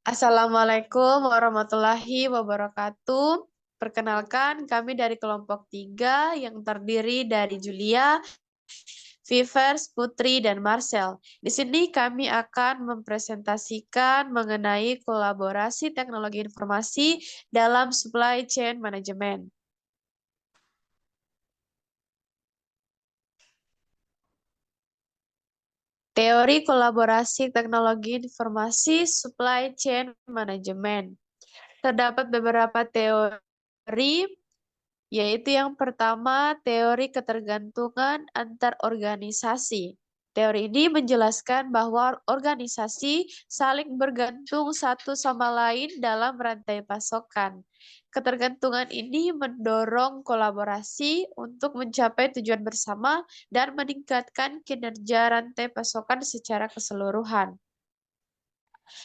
Assalamualaikum warahmatullahi wabarakatuh. Perkenalkan, kami dari kelompok 3 yang terdiri dari Julia, Vivers, Putri, dan Marcel. Di sini kami akan mempresentasikan mengenai kolaborasi teknologi informasi dalam supply chain management. Teori kolaborasi teknologi informasi supply chain management. Terdapat beberapa teori, yaitu yang pertama, teori ketergantungan antar organisasi. Teori ini menjelaskan bahwa organisasi saling bergantung satu sama lain dalam rantai pasokan. Ketergantungan ini mendorong kolaborasi untuk mencapai tujuan bersama dan meningkatkan kinerja rantai pasokan secara keseluruhan.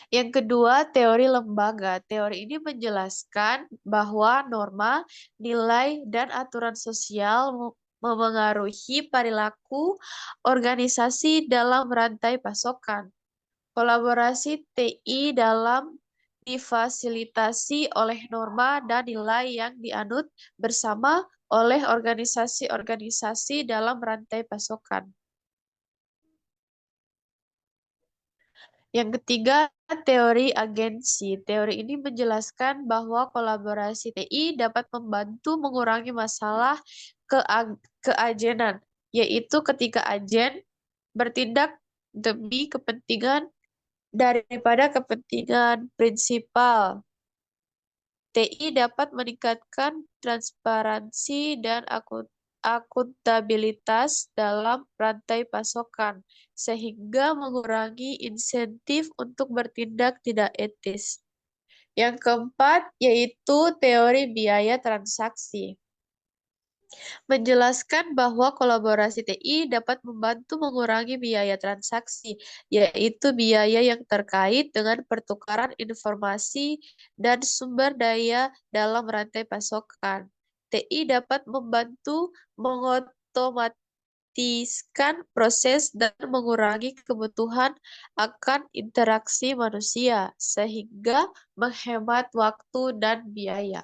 Yang kedua, teori lembaga. Teori ini menjelaskan bahwa norma, nilai, dan aturan sosial memengaruhi perilaku organisasi dalam rantai pasokan. Kolaborasi TI dalam difasilitasi oleh norma dan nilai yang dianut bersama oleh organisasi-organisasi dalam rantai pasokan. Yang ketiga, teori agensi. Teori ini menjelaskan bahwa kolaborasi TI dapat membantu mengurangi masalah keajenan, yaitu ketika agen bertindak demi kepentingan daripada kepentingan prinsipal. TI dapat meningkatkan transparansi dan akuntabilitas dalam rantai pasokan, sehingga mengurangi insentif untuk bertindak tidak etis. Yang keempat, yaitu teori biaya transaksi. Menjelaskan bahwa kolaborasi TI dapat membantu mengurangi biaya transaksi, yaitu biaya yang terkait dengan pertukaran informasi dan sumber daya dalam rantai pasokan. TI dapat membantu mengotomatiskan proses dan mengurangi kebutuhan akan interaksi manusia, sehingga menghemat waktu dan biaya.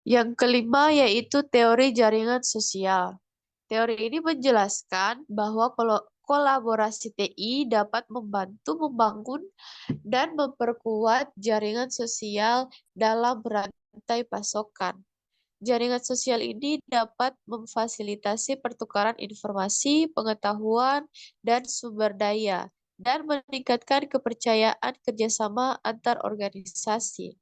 Yang kelima yaitu teori jaringan sosial. Teori ini menjelaskan bahwa kolaborasi TI dapat membantu membangun dan memperkuat jaringan sosial dalam rantai pasokan. Jaringan sosial ini dapat memfasilitasi pertukaran informasi, pengetahuan, dan sumber daya, dan meningkatkan kepercayaan kerjasama antar organisasi.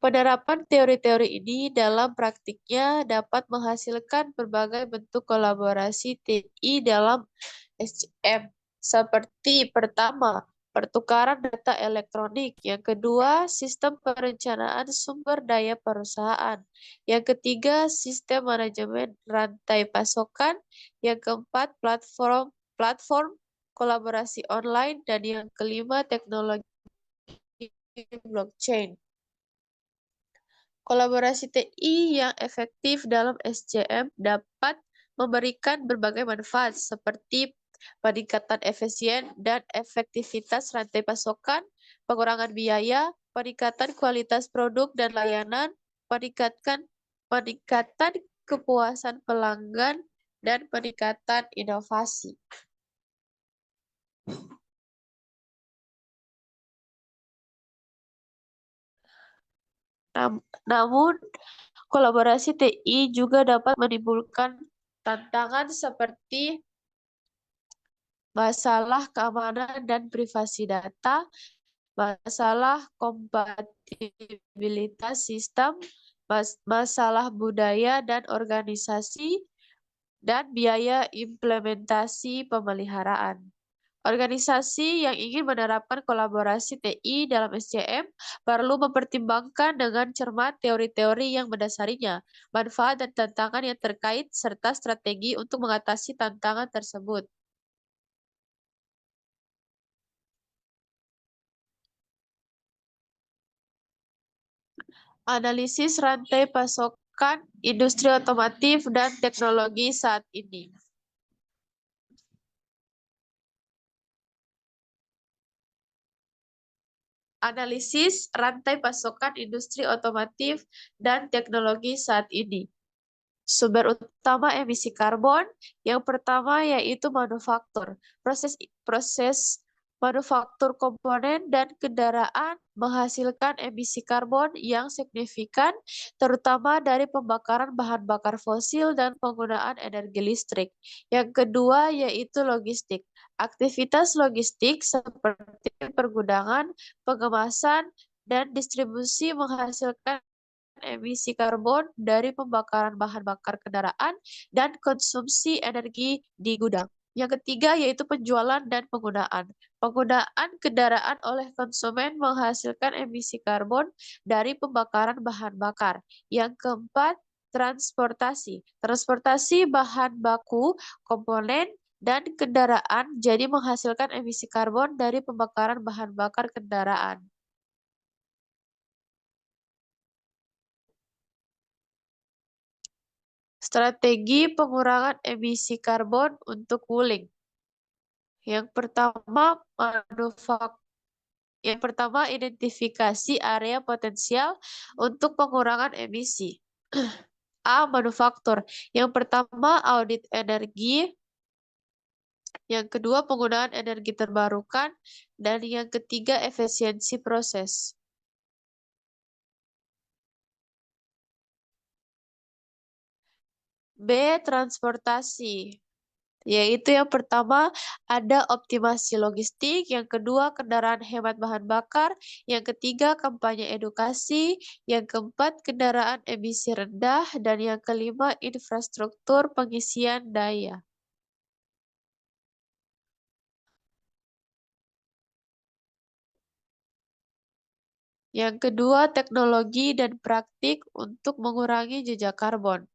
Penerapan teori-teori ini dalam praktiknya dapat menghasilkan berbagai bentuk kolaborasi TI dalam SCM, seperti pertama, pertukaran data elektronik, yang kedua, sistem perencanaan sumber daya perusahaan, yang ketiga, sistem manajemen rantai pasokan, yang keempat, platform kolaborasi online, dan yang kelima, teknologi blockchain. Kolaborasi TI yang efektif dalam SCM dapat memberikan berbagai manfaat seperti peningkatan efisien dan efektivitas rantai pasokan, pengurangan biaya, peningkatan kualitas produk dan layanan, peningkatan kepuasan pelanggan, dan peningkatan inovasi. Namun, kolaborasi TI juga dapat menimbulkan tantangan seperti masalah keamanan dan privasi data, masalah kompatibilitas sistem, masalah budaya dan organisasi, dan biaya implementasi pemeliharaan. Organisasi yang ingin menerapkan kolaborasi TI dalam SCM perlu mempertimbangkan dengan cermat teori-teori yang mendasarinya, manfaat dan tantangan yang terkait, serta strategi untuk mengatasi tantangan tersebut. Analisis rantai pasokan industri otomotif dan teknologi saat ini. Analisis rantai pasokan industri otomotif dan teknologi saat ini. Sumber utama emisi karbon yang pertama yaitu manufaktur. Proses manufaktur komponen dan kendaraan menghasilkan emisi karbon yang signifikan, terutama dari pembakaran bahan bakar fosil dan penggunaan energi listrik. Yang kedua yaitu logistik. Aktivitas logistik seperti pergudangan, pengemasan, dan distribusi menghasilkan emisi karbon dari pembakaran bahan bakar kendaraan dan konsumsi energi di gudang. Yang ketiga yaitu penjualan dan penggunaan. Penggunaan kendaraan oleh konsumen menghasilkan emisi karbon dari pembakaran bahan bakar. Yang keempat, transportasi. Transportasi bahan baku, komponen, dan kendaraan jadi menghasilkan emisi karbon dari pembakaran bahan bakar kendaraan. Strategi pengurangan emisi karbon untuk Wuling. Yang pertama, identifikasi area potensial untuk pengurangan emisi. A. Manufaktur. Yang pertama, audit energi. Yang kedua, penggunaan energi terbarukan. Dan yang ketiga, efisiensi proses. B. Transportasi. Yaitu yang pertama ada optimasi logistik, yang kedua kendaraan hemat bahan bakar, yang ketiga kampanye edukasi, yang keempat kendaraan emisi rendah, dan yang kelima infrastruktur pengisian daya. Yang kedua teknologi dan praktik untuk mengurangi jejak karbon.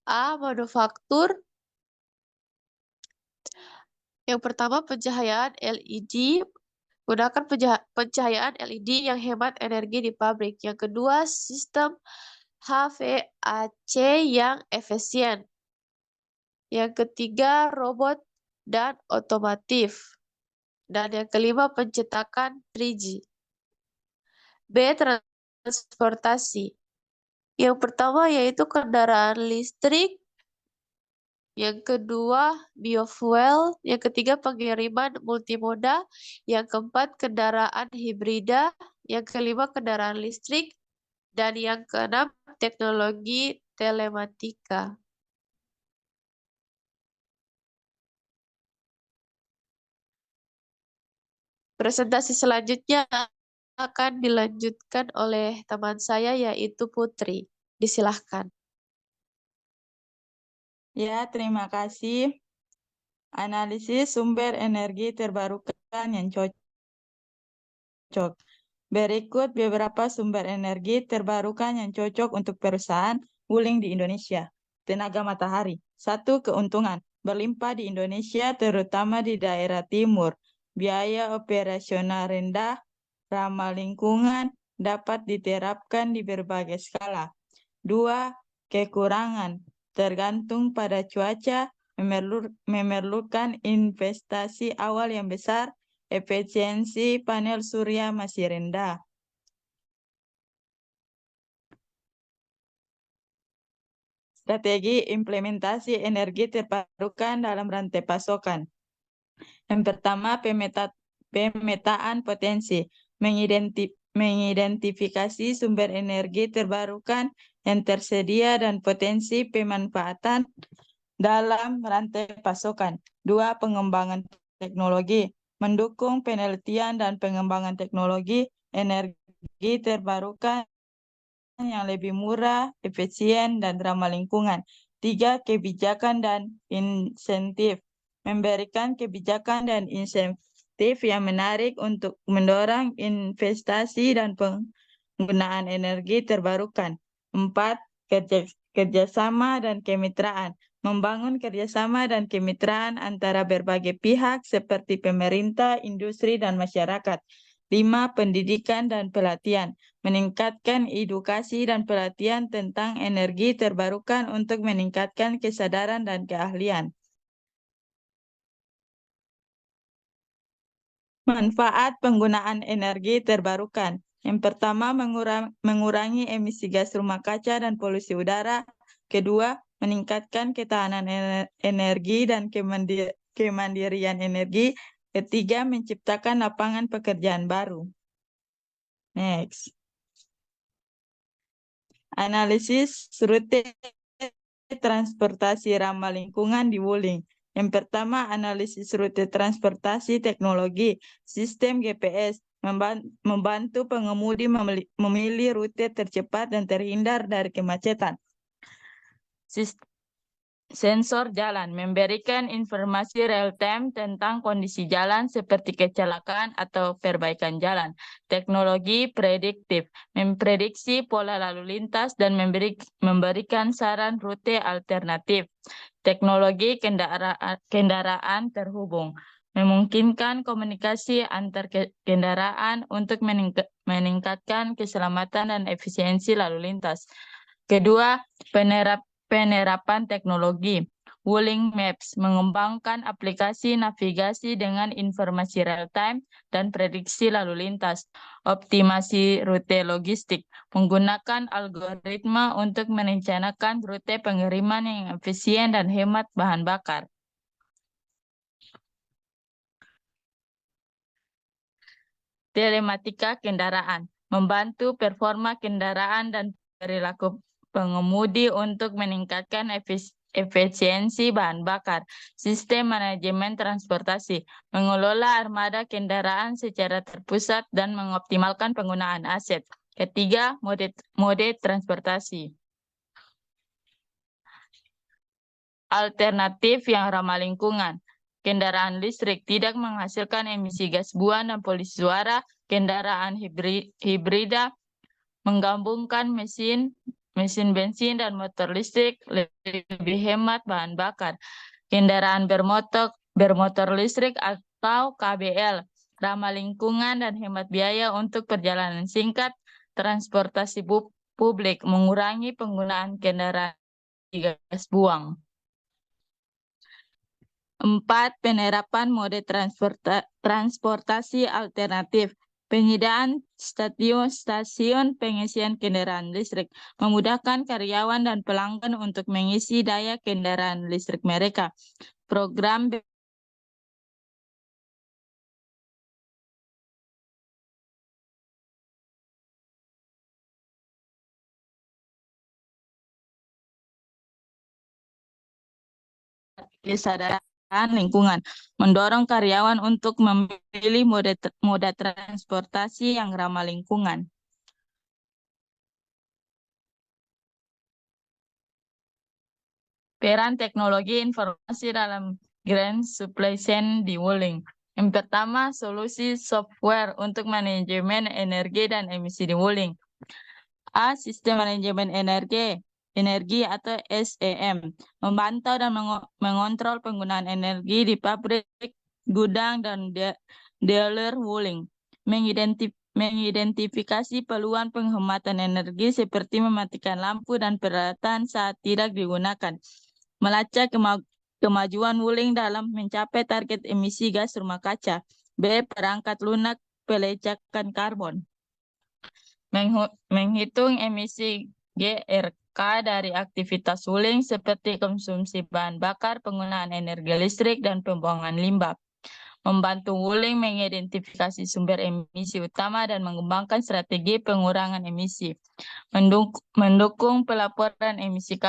A. Manufaktur. Yang pertama pencahayaan LED. Gunakan pencahayaan LED yang hemat energi di pabrik. Yang kedua, sistem HVAC yang efisien. Yang ketiga, robot dan otomotif. Dan yang kelima, pencetakan 3G. B. Transportasi. Yang pertama yaitu kendaraan listrik. Yang kedua, biofuel. Yang ketiga, pengiriman multimoda. Yang keempat, kendaraan hibrida. Yang kelima, kendaraan listrik. Dan yang keenam, teknologi telematika. Presentasi selanjutnya akan dilanjutkan oleh teman saya yaitu Putri. Disilahkan. Ya, terima kasih. Analisis sumber energi terbarukan yang cocok. Berikut beberapa sumber energi terbarukan yang cocok untuk perusahaan Wuling di Indonesia. Tenaga matahari. 1. Keuntungan. Berlimpah di Indonesia, terutama di daerah timur. Biaya operasional rendah, ramah lingkungan, dapat diterapkan di berbagai skala. 2. Kekurangan. Tergantung pada cuaca, memerlukan investasi awal yang besar, efisiensi panel surya masih rendah. Strategi implementasi energi terbarukan dalam rantai pasokan. Yang pertama, pemetaan potensi. Mengidentifikasi sumber energi terbarukan yang tersedia dan potensi pemanfaatan dalam rantai pasokan. 2. Pengembangan teknologi. Mendukung penelitian dan pengembangan teknologi energi terbarukan yang lebih murah, efisien, dan ramah lingkungan. 3. Kebijakan dan insentif. Memberikan kebijakan dan insentif yang menarik untuk mendorong investasi dan penggunaan energi terbarukan. 4. Kerjasama dan kemitraan. Membangun kerjasama dan kemitraan antara berbagai pihak seperti pemerintah, industri, dan masyarakat. 5. Pendidikan dan pelatihan. Meningkatkan edukasi dan pelatihan tentang energi terbarukan untuk meningkatkan kesadaran dan keahlian. Manfaat penggunaan energi terbarukan. Yang pertama, mengurangi emisi gas rumah kaca dan polusi udara. Kedua, meningkatkan ketahanan energi dan kemandirian energi. Ketiga, menciptakan lapangan pekerjaan baru. Next. Analisis rute transportasi ramah lingkungan di Wuling. Yang pertama, analisis rute transportasi teknologi, sistem GPS, membantu pengemudi memilih rute tercepat dan terhindar dari kemacetan. Sensor jalan memberikan informasi real-time tentang kondisi jalan seperti kecelakaan atau perbaikan jalan. Teknologi prediktif memprediksi pola lalu lintas dan memberikan saran rute alternatif. Teknologi kendaraan terhubung memungkinkan komunikasi antar kendaraan untuk meningkatkan keselamatan dan efisiensi lalu lintas. Kedua, penerapan teknologi. Wuling Maps mengembangkan aplikasi navigasi dengan informasi real-time dan prediksi lalu lintas. Optimasi rute logistik menggunakan algoritma untuk merencanakan rute pengiriman yang efisien dan hemat bahan bakar. Telematika kendaraan membantu performa kendaraan dan perilaku pengemudi untuk meningkatkan efisiensi bahan bakar. Sistem manajemen transportasi mengelola armada kendaraan secara terpusat dan mengoptimalkan penggunaan aset. Ketiga, mode transportasi. Alternatif yang ramah lingkungan. Kendaraan listrik tidak menghasilkan emisi gas buang dan polusi suara. Kendaraan hibrida menggabungkan mesin bensin dan motor listrik lebih hemat bahan bakar. Kendaraan bermotor listrik atau KBL ramah lingkungan dan hemat biaya untuk perjalanan singkat. Transportasi publik mengurangi penggunaan kendaraan gas buang. 4. Penerapan mode transportasi alternatif. Penyediaan stasiun pengisian kendaraan listrik memudahkan karyawan dan pelanggan untuk mengisi daya kendaraan listrik mereka. Program kesadaran lingkungan mendorong karyawan untuk memilih moda transportasi yang ramah lingkungan. Peran teknologi informasi dalam Grand Supply Chain di Wuling. Yang pertama, solusi software untuk manajemen energi dan emisi di Wuling. A. Sistem manajemen energi atau SEM, memantau dan mengontrol penggunaan energi di pabrik, gudang, dan dealer Wuling. Mengidentifikasi peluang penghematan energi seperti mematikan lampu dan peralatan saat tidak digunakan. Melacak kemajuan Wuling dalam mencapai target emisi gas rumah kaca. B. Perangkat lunak pelacakan karbon. Menghitung emisi GRK dari aktivitas Wuling seperti konsumsi bahan bakar, penggunaan energi listrik, dan pembuangan limbah. Membantu Wuling mengidentifikasi sumber emisi utama dan mengembangkan strategi pengurangan emisi. Mendukung pelaporan emisi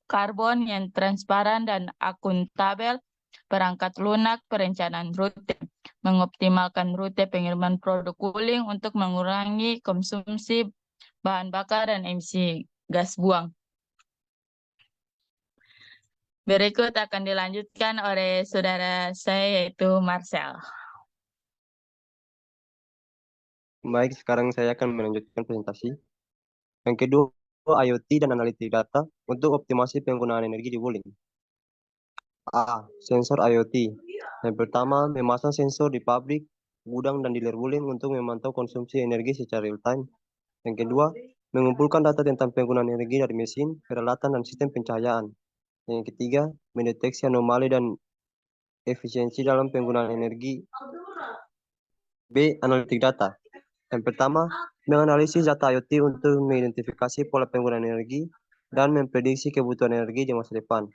karbon yang transparan dan akuntabel. Perangkat lunak perencanaan rute. Mengoptimalkan rute pengiriman produk Wuling untuk mengurangi konsumsi bahan bakar dan emisi gas buang. Berikut akan dilanjutkan oleh saudara saya yaitu Marcel. Baik, sekarang saya akan melanjutkan presentasi. Yang kedua, IoT dan analitik data untuk optimasi penggunaan energi di Wuling. A. Sensor IoT. Yang pertama, memasang sensor di pabrik, gudang, dan dealer Wuling untuk memantau konsumsi energi secara real-time. Yang kedua, mengumpulkan data tentang penggunaan energi dari mesin, peralatan, dan sistem pencahayaan. Yang ketiga, mendeteksi anomali dan efisiensi dalam penggunaan energi B. Analitik data. Yang pertama, menganalisis data IoT untuk mengidentifikasi pola penggunaan energi dan memprediksi kebutuhan energi di masa depan.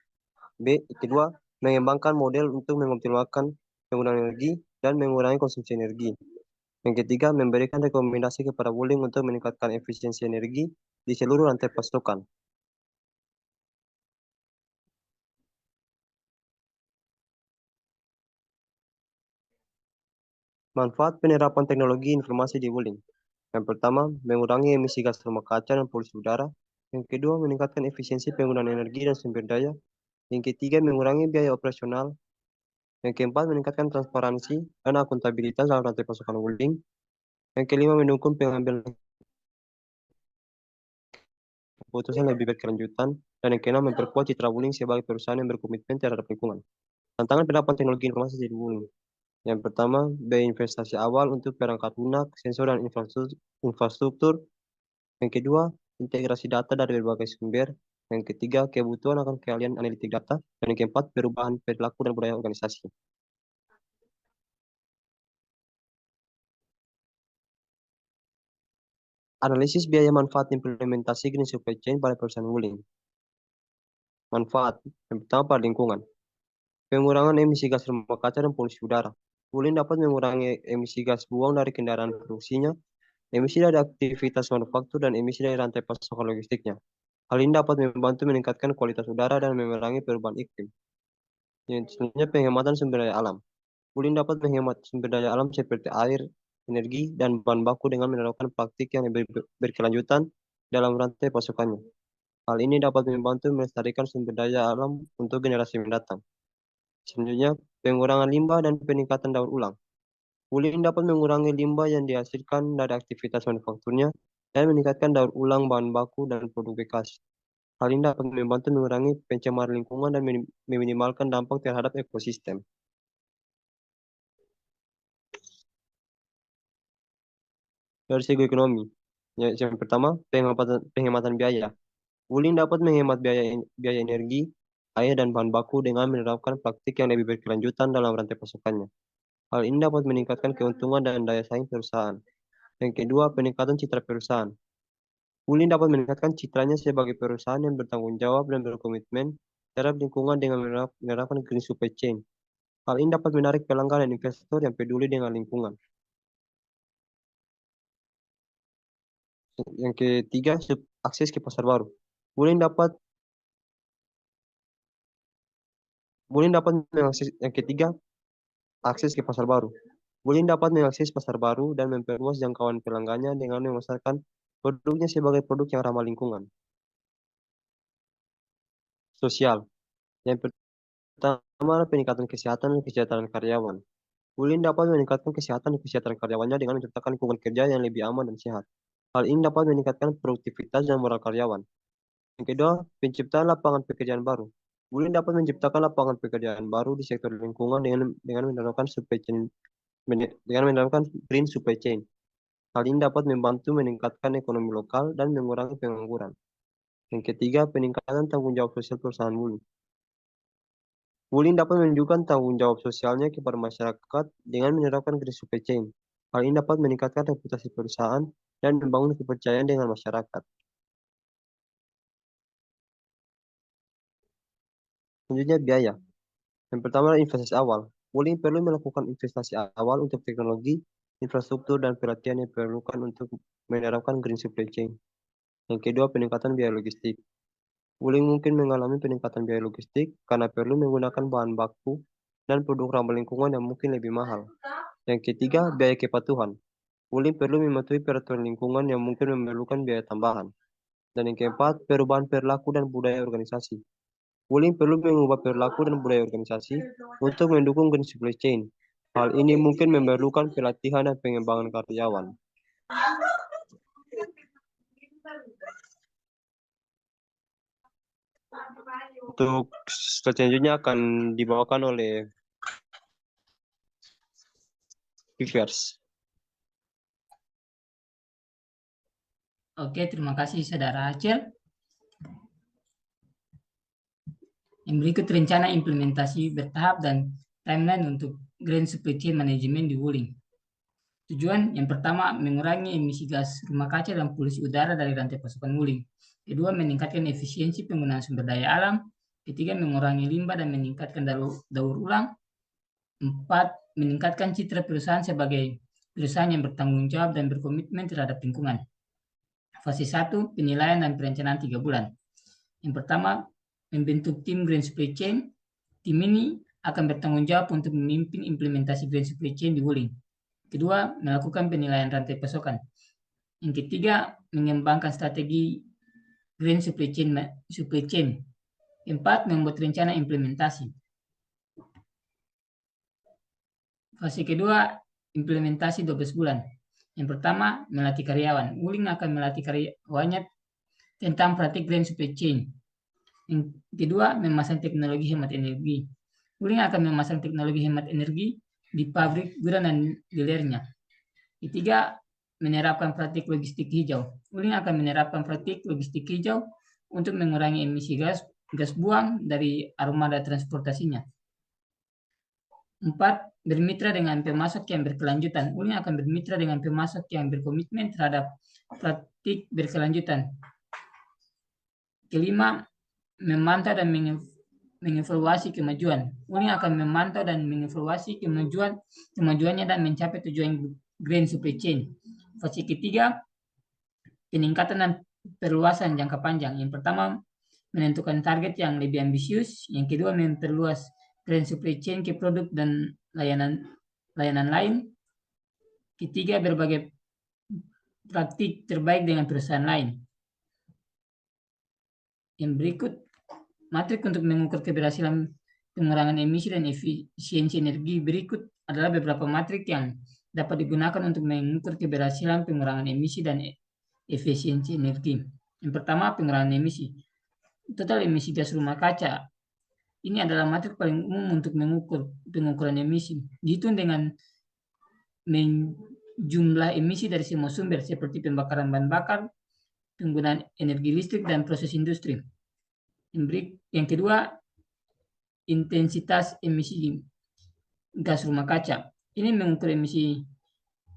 B. Kedua, mengembangkan model untuk mengoptimalkan penggunaan energi dan mengurangi konsumsi energi. Yang ketiga, memberikan rekomendasi kepada Wuling untuk meningkatkan efisiensi energi di seluruh rantai pasokan. Manfaat penerapan teknologi informasi di Wuling. Yang pertama, mengurangi emisi gas rumah kaca dan polusi udara. Yang kedua, meningkatkan efisiensi penggunaan energi dan sumber daya. Yang ketiga, mengurangi biaya operasional. Yang keempat, meningkatkan transparansi dan akuntabilitas dalam rantai pasokan Wuling. Yang kelima, mendukung pengambilan keputusan lebih berkelanjutan. Dan yang keenam, memperkuat citra Wuling sebagai perusahaan yang berkomitmen terhadap lingkungan. Tantangan penerapan teknologi informasi di Wuling. Yang pertama, biaya investasi awal untuk perangkat lunak, sensor, dan infrastruktur. Yang kedua, integrasi data dari berbagai sumber. Yang ketiga, kebutuhan akan keahlian analitik data. Dan yang keempat, perubahan perilaku dan budaya organisasi. Analisis biaya manfaat implementasi green supply chain pada perusahaan Wuling. Manfaat. Yang pertama, pada lingkungan. Pengurangan emisi gas rumah kaca dan polusi udara. Wuling dapat mengurangi emisi gas buang dari kendaraan produksinya, emisi dari aktivitas manufaktur, dan emisi dari rantai pasokan logistiknya. Hal ini dapat membantu meningkatkan kualitas udara dan memerangi perubahan iklim. Yang selanjutnya, penghematan sumber daya alam. Wuling dapat menghemat sumber daya alam seperti air, energi, dan bahan baku dengan menerapkan praktik yang lebih berkelanjutan dalam rantai pasokannya. Hal ini dapat membantu melestarikan sumber daya alam untuk generasi mendatang. Selanjutnya, pengurangan limbah dan peningkatan daur ulang. Wuling dapat mengurangi limbah yang dihasilkan dari aktivitas manufakturnya dan meningkatkan daur ulang bahan baku dan produk bekas. Hal ini dapat membantu mengurangi pencemaran lingkungan dan meminimalkan dampak terhadap ekosistem. Dari segi ekonomi, yang pertama, penghematan biaya. Wuling dapat menghemat biaya energi, air, dan bahan baku dengan menerapkan praktik yang lebih berkelanjutan dalam rantai pasokannya. Hal ini dapat meningkatkan keuntungan dan daya saing perusahaan. Yang kedua, peningkatan citra perusahaan. Wuling dapat meningkatkan citranya sebagai perusahaan yang bertanggung jawab dan berkomitmen terhadap lingkungan dengan menerapkan green supply chain. Hal ini dapat menarik pelanggan dan investor yang peduli dengan lingkungan. Yang ketiga, akses ke pasar baru. Wuling dapat mengakses yang ketiga, akses ke pasar baru. Wuling dapat mengakses pasar baru dan memperluas jangkauan pelanggannya dengan memasarkan produknya sebagai produk yang ramah lingkungan. Sosial. Yang pertama, peningkatan kesehatan dan kesejahteraan karyawan. Wuling dapat meningkatkan kesehatan dan kesejahteraan karyawannya dengan menciptakan lingkungan kerja yang lebih aman dan sehat. Hal ini dapat meningkatkan produktivitas dan moral karyawan. Yang kedua, penciptaan lapangan pekerjaan baru. Wuling dapat menciptakan lapangan pekerjaan baru di sektor lingkungan dengan menerapkan green supply chain. Hal ini dapat membantu meningkatkan ekonomi lokal dan mengurangi pengangguran. Yang ketiga, peningkatan tanggung jawab sosial perusahaan Wuling. Wuling dapat menunjukkan tanggung jawab sosialnya kepada masyarakat dengan menerapkan green supply chain. Hal ini dapat meningkatkan reputasi perusahaan dan membangun kepercayaan dengan masyarakat. Selanjutnya, biaya. Yang pertama, investasi awal. Wuling perlu melakukan investasi awal untuk teknologi, infrastruktur, dan pelatihan yang diperlukan untuk menerapkan green supply chain. Yang kedua, peningkatan biaya logistik. Wuling mungkin mengalami peningkatan biaya logistik karena perlu menggunakan bahan baku dan produk ramah lingkungan yang mungkin lebih mahal. Yang ketiga, biaya kepatuhan. Wuling perlu mematuhi peraturan lingkungan yang mungkin memerlukan biaya tambahan. Dan yang keempat, perubahan perilaku dan budaya organisasi. Wuling perlu mengubah perilaku dan budaya organisasi untuk mendukung green supply chain. Hal ini mungkin memerlukan pelatihan dan pengembangan karyawan. Untuk selanjutnya akan dibawakan oleh Vivers. Oke, terima kasih Saudara Acel. Yang berikut rencana implementasi bertahap dan timeline untuk Green Supply Chain Management di Wuling. Tujuan yang pertama, mengurangi emisi gas rumah kaca dan polusi udara dari rantai pasokan wuling. Kedua, meningkatkan efisiensi penggunaan sumber daya alam. Ketiga, mengurangi limbah dan meningkatkan daur ulang. Empat, meningkatkan citra perusahaan sebagai perusahaan yang bertanggung jawab dan berkomitmen terhadap lingkungan. Fase 1, penilaian dan perencanaan 3 bulan. Yang pertama, membentuk tim Green Supply Chain. Tim ini akan bertanggung jawab untuk memimpin implementasi Green Supply Chain di Wuling. Kedua, melakukan penilaian rantai pasokan. Yang ketiga, mengembangkan strategi Green Supply Chain. Keempat, membuat rencana implementasi. Fase kedua, implementasi 12 bulan. Yang pertama, melatih karyawan. Wuling akan melatih karyawannya tentang praktik Green Supply Chain. Yang kedua, memasang teknologi hemat energi. Wuling akan memasang teknologi hemat energi di pabrik, gudang, dan dealernya. Ketiga, menerapkan praktik logistik hijau. Wuling akan menerapkan praktik logistik hijau untuk mengurangi emisi gas buang dari armada transportasinya. 4. Bermitra dengan pemasok yang berkelanjutan. Wuling akan bermitra dengan pemasok yang berkomitmen terhadap praktik berkelanjutan. Kelima, memantau dan mengevaluasi kemajuan. Wuling akan memantau dan mengevaluasi kemajuannya dan mencapai tujuan Green Supply Chain. Fase ketiga, peningkatan dan perluasan jangka panjang. Yang pertama, menentukan target yang lebih ambisius. Yang kedua, memperluas Green Supply Chain ke produk dan layanan lain. Ketiga, berbagai praktik terbaik dengan perusahaan lain. Yang berikut, matrik untuk mengukur keberhasilan pengurangan emisi dan efisiensi energi. Berikut adalah beberapa matrik yang dapat digunakan untuk mengukur keberhasilan pengurangan emisi dan efisiensi energi. Yang pertama, pengurangan emisi. Total emisi gas rumah kaca. Ini adalah matrik paling umum untuk mengukur pengukuran emisi. Dihitung dengan jumlah emisi dari semua sumber seperti pembakaran bahan bakar, penggunaan energi listrik, dan proses industri. Yang kedua, intensitas emisi gas rumah kaca. Ini mengukur emisi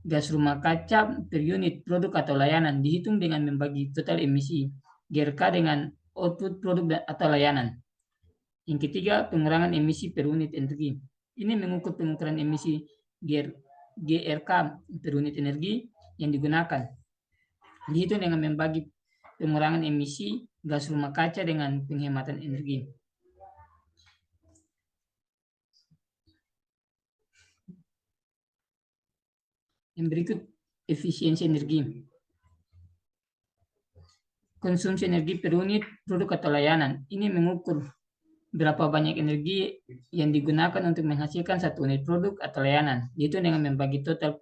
gas rumah kaca per unit produk atau layanan, dihitung dengan membagi total emisi GRK dengan output produk atau layanan. Yang ketiga, pengurangan emisi per unit energi. Ini mengukur pengukuran emisi GRK per unit energi yang digunakan, dihitung dengan membagi pengurangan emisi gas rumah kaca dengan penghematan energi. Yang berikut, efisiensi energi. Konsumsi energi per unit produk atau layanan. Ini mengukur berapa banyak energi yang digunakan untuk menghasilkan satu unit produk atau layanan. Itu dengan membagi total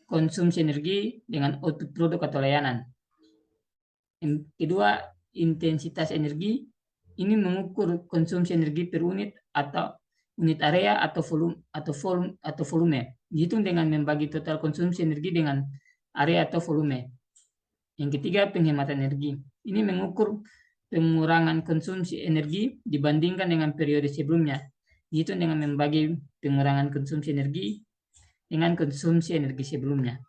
konsumsi energi dengan output produk atau layanan. Yang kedua, intensitas energi. Ini mengukur konsumsi energi per unit atau unit area atau volume. Dihitung dengan membagi total konsumsi energi dengan area atau volume. Yang ketiga, penghematan energi. Ini mengukur pengurangan konsumsi energi dibandingkan dengan periode sebelumnya. Dihitung dengan membagi pengurangan konsumsi energi dengan konsumsi energi sebelumnya.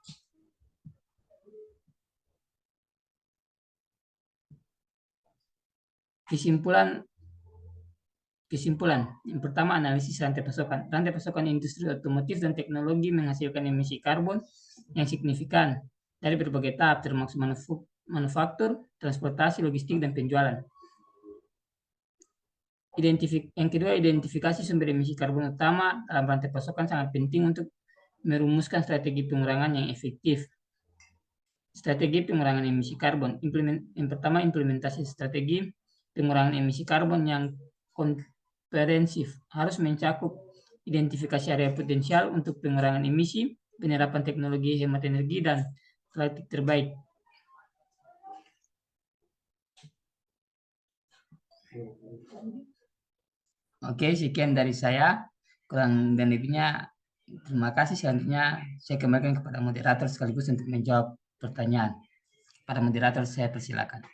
Kesimpulan. Yang pertama, analisis rantai pasokan. Rantai pasokan industri otomotif dan teknologi menghasilkan emisi karbon yang signifikan dari berbagai tahap, termasuk manufaktur, transportasi, logistik, dan penjualan. Yang kedua, identifikasi sumber emisi karbon utama dalam rantai pasokan sangat penting untuk merumuskan strategi pengurangan yang efektif. Strategi pengurangan emisi karbon. Yang pertama, implementasi strategi pengurangan emisi karbon yang komprehensif harus mencakup identifikasi area potensial untuk pengurangan emisi, penerapan teknologi hemat energi, dan praktik terbaik. Oke, sekian dari saya. Kurang dan lebihnya terima kasih. Selanjutnya saya kembalikan kepada moderator sekaligus untuk menjawab pertanyaan. Pada moderator saya persilakan.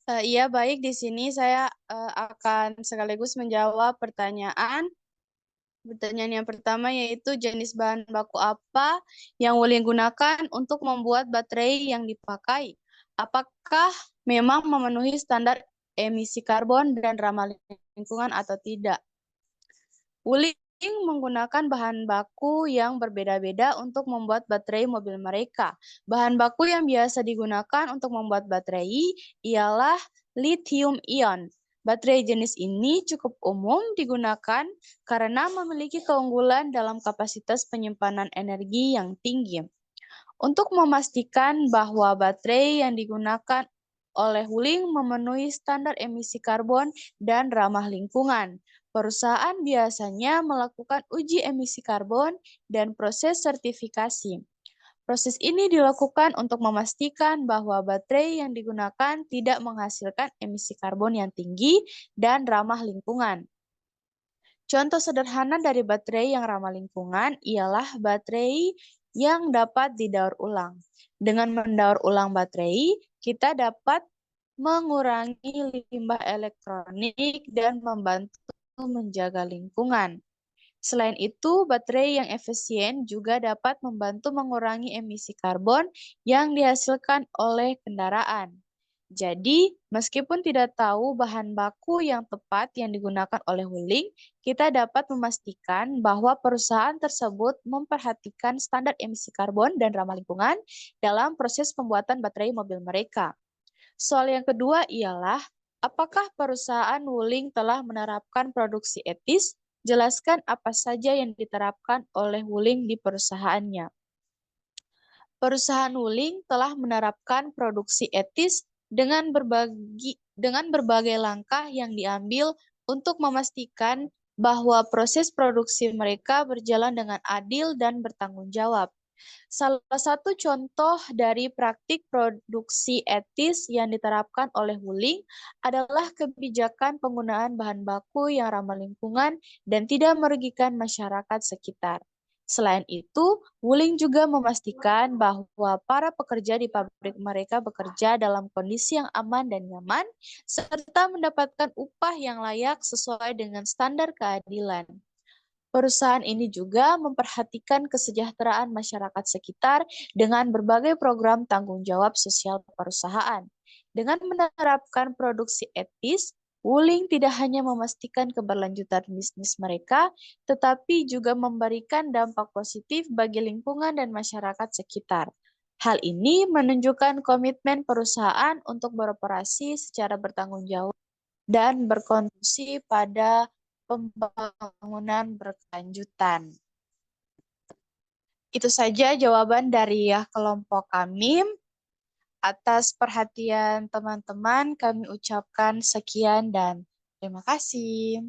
Iya, baik. Di sini saya akan sekaligus menjawab pertanyaan Pertanyaan yang pertama yaitu jenis bahan baku apa yang Wuling gunakan untuk membuat baterai yang dipakai? Apakah memang memenuhi standar emisi karbon dan ramah lingkungan atau tidak? Wuling menggunakan bahan baku yang berbeda-beda untuk membuat baterai mobil mereka. Bahan baku yang biasa digunakan untuk membuat baterai ialah lithium ion. Baterai jenis ini cukup umum digunakan karena memiliki keunggulan dalam kapasitas penyimpanan energi yang tinggi. Untuk memastikan bahwa baterai yang digunakan oleh Wuling memenuhi standar emisi karbon dan ramah lingkungan, perusahaan biasanya melakukan uji emisi karbon dan proses sertifikasi. Proses ini dilakukan untuk memastikan bahwa baterai yang digunakan tidak menghasilkan emisi karbon yang tinggi dan ramah lingkungan. Contoh sederhana dari baterai yang ramah lingkungan ialah baterai yang dapat didaur ulang. Dengan mendaur ulang baterai, kita dapat mengurangi limbah elektronik dan membantu menjaga lingkungan. Selain itu, baterai yang efisien juga dapat membantu mengurangi emisi karbon yang dihasilkan oleh kendaraan. Jadi, meskipun tidak tahu bahan baku yang tepat yang digunakan oleh Wuling, kita dapat memastikan bahwa perusahaan tersebut memperhatikan standar emisi karbon dan ramah lingkungan dalam proses pembuatan baterai mobil mereka. Soal yang kedua ialah, apakah perusahaan Wuling telah menerapkan produksi etis? Jelaskan apa saja yang diterapkan oleh Wuling di perusahaannya. Perusahaan Wuling telah menerapkan produksi etis dengan berbagai langkah yang diambil untuk memastikan bahwa proses produksi mereka berjalan dengan adil dan bertanggung jawab. Salah satu contoh dari praktik produksi etis yang diterapkan oleh Wuling adalah kebijakan penggunaan bahan baku yang ramah lingkungan dan tidak merugikan masyarakat sekitar. Selain itu, Wuling juga memastikan bahwa para pekerja di pabrik mereka bekerja dalam kondisi yang aman dan nyaman, serta mendapatkan upah yang layak sesuai dengan standar keadilan. Perusahaan ini juga memperhatikan kesejahteraan masyarakat sekitar dengan berbagai program tanggung jawab sosial perusahaan. Dengan menerapkan produksi etis, Wuling tidak hanya memastikan keberlanjutan bisnis mereka, tetapi juga memberikan dampak positif bagi lingkungan dan masyarakat sekitar. Hal ini menunjukkan komitmen perusahaan untuk beroperasi secara bertanggung jawab dan berkontribusi pada pembangunan berkelanjutan. Itu saja jawaban dari kelompok kami. Atas perhatian teman-teman, kami ucapkan sekian dan terima kasih.